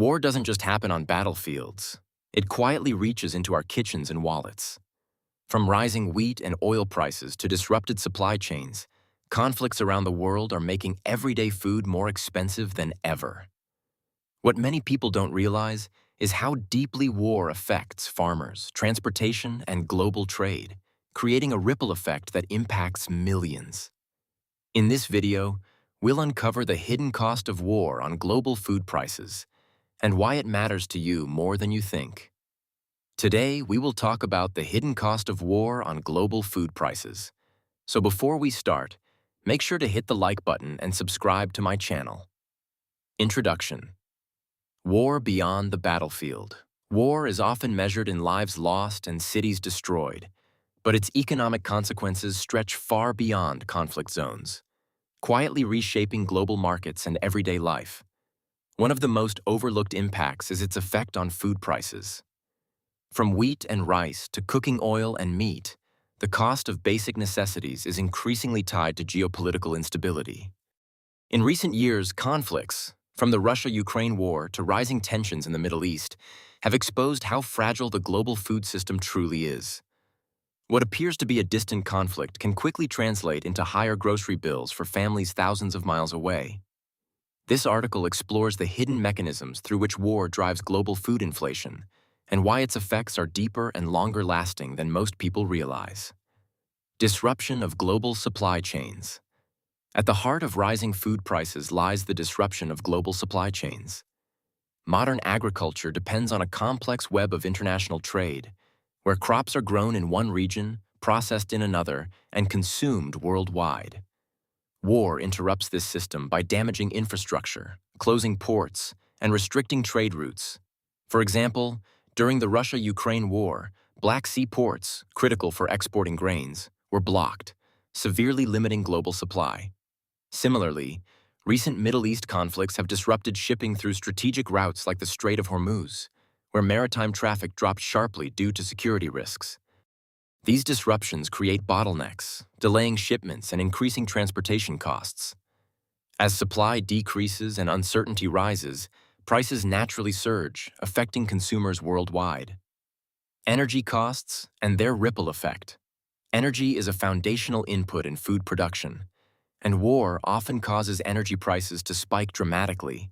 War doesn't just happen on battlefields. It quietly reaches into our kitchens and wallets. From rising wheat and oil prices to disrupted supply chains, conflicts around the world are making everyday food more expensive than ever. What many people don't realize is how deeply war affects farmers, transportation, and global trade, creating a ripple effect that impacts millions. In this video, we'll uncover the hidden cost of war on global food prices and why it matters to you more than you think. Today, we will talk about the hidden cost of war on global food prices. So before we start, make sure to hit the like button and subscribe to my channel. Introduction. War beyond the battlefield. War is often measured in lives lost and cities destroyed, but its economic consequences stretch far beyond conflict zones, quietly reshaping global markets and everyday life. One of the most overlooked impacts is its effect on food prices. From wheat and rice to cooking oil and meat, the cost of basic necessities is increasingly tied to geopolitical instability. In recent years, conflicts, from the Russia-Ukraine war to rising tensions in the Middle East, have exposed how fragile the global food system truly is. What appears to be a distant conflict can quickly translate into higher grocery bills for families thousands of miles away. This article explores the hidden mechanisms through which war drives global food inflation and why its effects are deeper and longer lasting than most people realize. Disruption of global supply chains. At the heart of rising food prices lies the disruption of global supply chains. Modern agriculture depends on a complex web of international trade, where crops are grown in one region, processed in another, and consumed worldwide. War interrupts this system by damaging infrastructure, closing ports, and restricting trade routes. For example, during the Russia-Ukraine war, Black Sea ports, critical for exporting grains, were blocked, severely limiting global supply. Similarly, recent Middle East conflicts have disrupted shipping through strategic routes like the Strait of Hormuz, where maritime traffic dropped sharply due to security risks. These disruptions create bottlenecks, delaying shipments and increasing transportation costs. As supply decreases and uncertainty rises, prices naturally surge, affecting consumers worldwide. Energy costs and their ripple effect. Energy is a foundational input in food production, and war often causes energy prices to spike dramatically.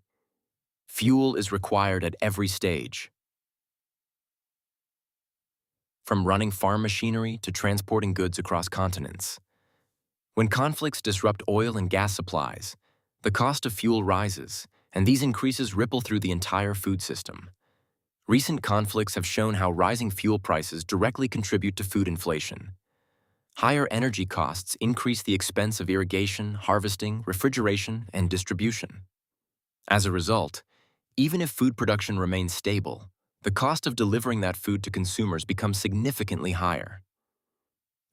Fuel is required at every stage. From running farm machinery to transporting goods across continents. When conflicts disrupt oil and gas supplies, the cost of fuel rises, and these increases ripple through the entire food system. Recent conflicts have shown how rising fuel prices directly contribute to food inflation. Higher energy costs increase the expense of irrigation, harvesting, refrigeration, and distribution. As a result, even if food production remains stable, the cost of delivering that food to consumers becomes significantly higher.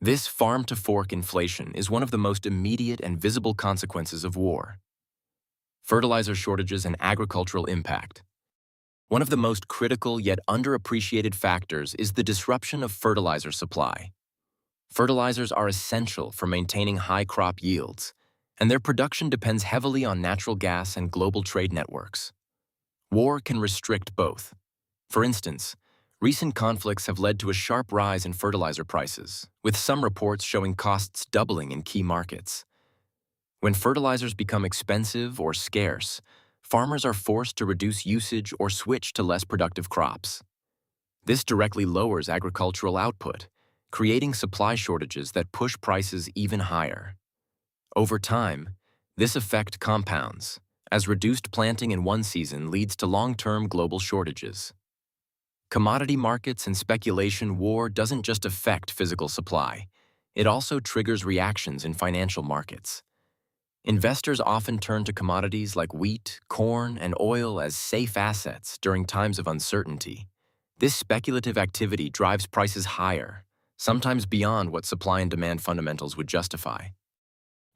This farm-to-fork inflation is one of the most immediate and visible consequences of war. Fertilizer shortages and agricultural impact. One of the most critical yet underappreciated factors is the disruption of fertilizer supply. Fertilizers are essential for maintaining high crop yields, and their production depends heavily on natural gas and global trade networks. War can restrict both. For instance, recent conflicts have led to a sharp rise in fertilizer prices, with some reports showing costs doubling in key markets. When fertilizers become expensive or scarce, farmers are forced to reduce usage or switch to less productive crops. This directly lowers agricultural output, creating supply shortages that push prices even higher. Over time, this effect compounds, as reduced planting in one season leads to long-term global shortages. Commodity markets and speculation. War doesn't just affect physical supply, it also triggers reactions in financial markets. Investors often turn to commodities like wheat, corn, and oil as safe assets during times of uncertainty. This speculative activity drives prices higher, sometimes beyond what supply and demand fundamentals would justify.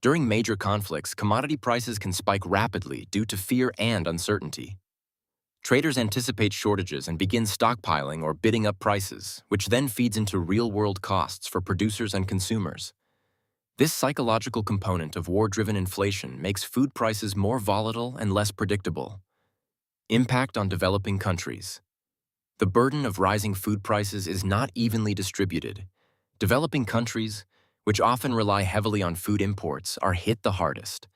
During major conflicts, commodity prices can spike rapidly due to fear and uncertainty. Traders anticipate shortages and begin stockpiling or bidding up prices, which then feeds into real-world costs for producers and consumers. This psychological component of war-driven inflation makes food prices more volatile and less predictable. Impact on developing countries. The burden of rising food prices is not evenly distributed. Developing countries, which often rely heavily on food imports, are hit the hardest.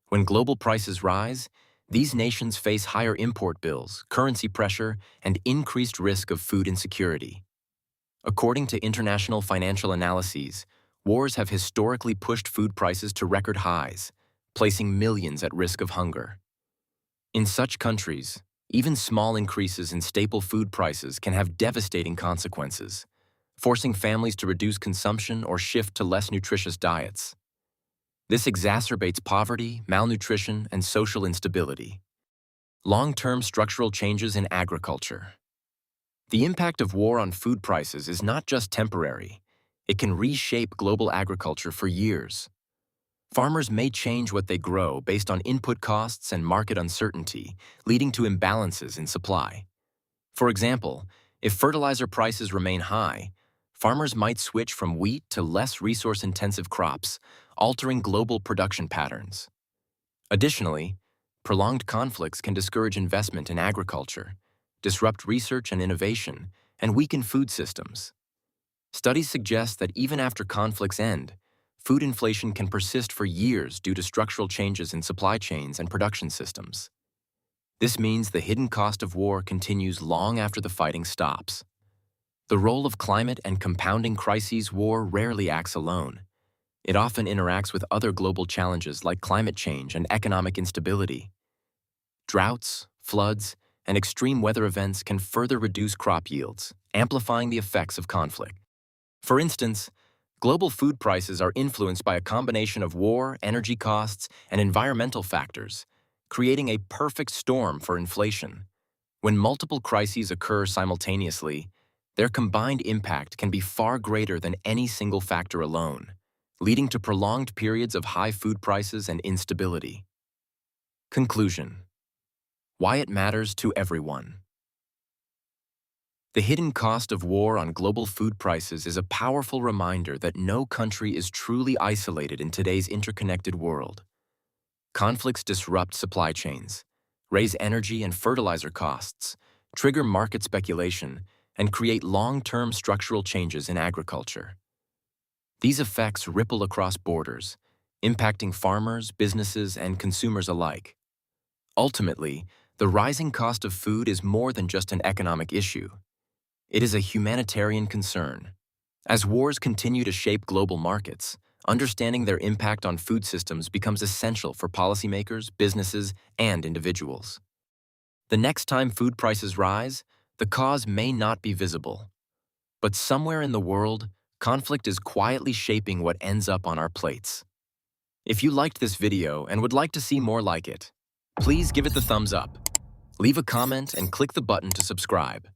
When global prices rise, these nations face higher import bills, currency pressure, and increased risk of food insecurity. According to international financial analyses, wars have historically pushed food prices to record highs, placing millions at risk of hunger. In such countries, even small increases in staple food prices can have devastating consequences, forcing families to reduce consumption or shift to less nutritious diets. This exacerbates poverty, malnutrition, and social instability. Long-term structural changes in agriculture. The impact of war on food prices is not just temporary. It can reshape global agriculture for years. Farmers may change what they grow based on input costs and market uncertainty, leading to imbalances in supply. For example, if fertilizer prices remain high, farmers might switch from wheat to less resource-intensive crops, altering global production patterns. Additionally, prolonged conflicts can discourage investment in agriculture, disrupt research and innovation, and weaken food systems. Studies suggest that even after conflicts end, food inflation can persist for years due to structural changes in supply chains and production systems. This means the hidden cost of war continues long after the fighting stops. The role of climate and compounding crises. War rarely acts alone. It often interacts with other global challenges like climate change and economic instability. Droughts, floods, and extreme weather events can further reduce crop yields, amplifying the effects of conflict. For instance, global food prices are influenced by a combination of war, energy costs, and environmental factors, creating a perfect storm for inflation. When multiple crises occur simultaneously, their combined impact can be far greater than any single factor alone, leading to prolonged periods of high food prices and instability. Conclusion: why it matters to everyone. The hidden cost of war on global food prices is a powerful reminder that no country is truly isolated in today's interconnected world. Conflicts disrupt supply chains, raise energy and fertilizer costs, trigger market speculation, and create long-term structural changes in agriculture. These effects ripple across borders, impacting farmers, businesses, and consumers alike. Ultimately, the rising cost of food is more than just an economic issue. It is a humanitarian concern. As wars continue to shape global markets, understanding their impact on food systems becomes essential for policymakers, businesses, and individuals. The next time food prices rise, the cause may not be visible. But somewhere in the world, conflict is quietly shaping what ends up on our plates. If you liked this video and would like to see more like it, please give it the thumbs up. Leave a comment and click the button to subscribe.